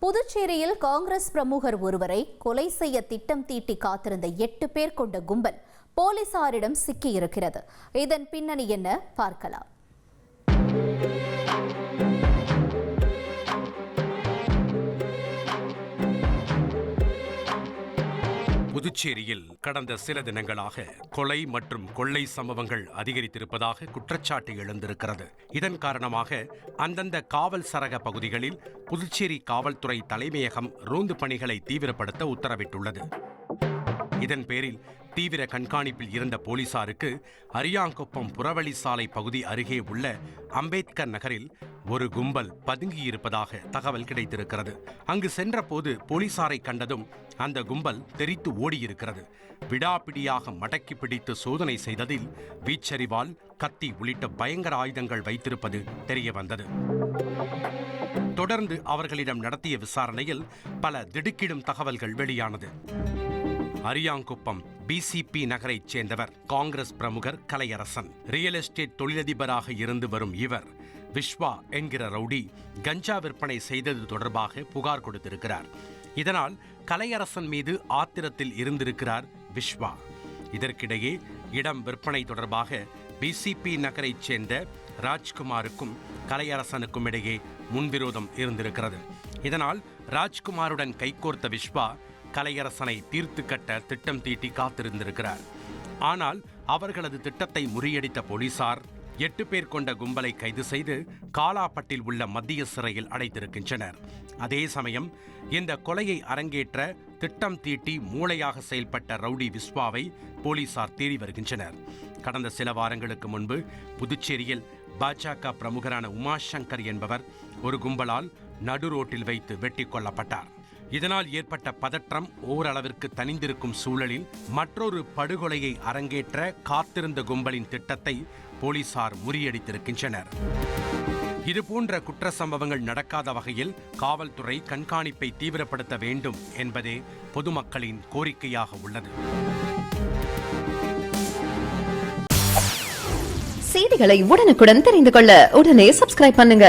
புதுச்சேரியில் காங்கிரஸ் பிரமுகர் ஒருவரை கொலை செய்ய திட்டம் தீட்டி காத்திருந்த 8 பேர் கொண்ட கும்பல் போலீசாரிடம் சிக்கியிருக்கிறது. இதன் பின்னணி என்ன பார்க்கலாம். புதுச்சேரியில் கடந்த சில தினங்களாக கொலை மற்றும் கொள்ளை சம்பவங்கள் அதிகரித்திருப்பதாக குற்றச்சாட்டு எழுந்திருக்கிறது. இதன் காரணமாக அந்தந்த காவல் சரக பகுதிகளில் புதுச்சேரி காவல்துறை தலைமையகம் ரோந்து பணிகளை தீவிரப்படுத்த உத்தரவிட்டுள்ளது. இதன் பேரில் தீவிர கண்காணிப்பில் இருந்த போலீசாருக்கு அரியாங்குப்பம் புறவழி சாலை பகுதி அருகே உள்ள அம்பேத்கர் நகரில் ஒரு கும்பல் பதுங்கியிருப்பதாக தகவல் கிடைத்திருக்கிறது. அங்கு சென்றபோது போலீசாரை கண்டதும் அந்த கும்பல் தெரித்து ஓடியிருக்கிறது. விடாப்பிடியாக மடக்கி பிடித்து சோதனை செய்ததில் வீச்சரிவால், கத்தி உள்ளிட்ட பயங்கர ஆயுதங்கள் வைத்திருப்பது தெரிய வந்தது. தொடர்ந்து அவர்களிடம் நடத்திய விசாரணையில் பல திடுக்கிடும் தகவல்கள் வெளியானது. அரியாங்குப்பம் பிசிபி நகரைச் சேர்ந்தவர் காங்கிரஸ் பிரமுகர் கலையரசன். ரியல் எஸ்டேட் தொழிலதிபராக இருந்து வரும் இவர் விஸ்வா என்கிற ரவுடி கஞ்சா விற்பனை செய்தது தொடர்பாக புகார் கொடுத்திருக்கிறார். இதனால் கலையரசன் மீது ஆத்திரத்தில் இருந்திருக்கிறார் விஸ்வா. இதற்கிடையே இடம் விற்பனை தொடர்பாக பிசிபி நகரைச் சேர்ந்த ராஜ்குமாருக்கும் கலையரசனுக்கும் இடையே முன்விரோதம் இருந்திருக்கிறது. இதனால் ராஜ்குமாருடன் கைகோர்த்த விஸ்வா கலையரசனை தீர்த்து கட்ட திட்டம் தீட்டி காத்திருந்திருக்கிறார். ஆனால் அவர்களது திட்டத்தை முறியடித்த போலீசார் 8 பேர் கொண்ட கும்பலை கைது செய்து காலாப்பட்டில் உள்ள மத்திய சிறையில் அடைத்திருக்கின்றனர். அதே சமயம் இந்த கொலையை அரங்கேற்ற திட்டம் தீட்டி மூளையாக செயல்பட்ட ரவுடி விஸ்வாவை போலீசார் தேடி வருகின்றனர். கடந்த சில வாரங்களுக்கு முன்பு புதுச்சேரியில் பாஜக பிரமுகரான உமாசங்கர் என்பவர் ஒரு கும்பலால் நடு ரோட்டில் வைத்து வெட்டி கொல்லப்பட்டார். இதனால் ஏற்பட்ட பதற்றம் ஓரளவிற்கு தணிந்திருக்கும் சூழலில் மற்றொரு படுகொலையை அரங்கேற்ற காத்திருந்த கும்பலின் திட்டத்தை போலீசார் முறியடித்திருக்கின்றனர். இதுபோன்ற குற்ற சம்பவங்கள் நடக்காத வகையில் காவல்துறை கண்காணிப்பை தீவிரப்படுத்த வேண்டும் என்பதே பொதுமக்களின் கோரிக்கையாக உள்ளது. செய்திகளை உடனுக்குடன் தெரிந்து கொள்ள உடனே சப்ஸ்கிரைப் பண்ணுங்க.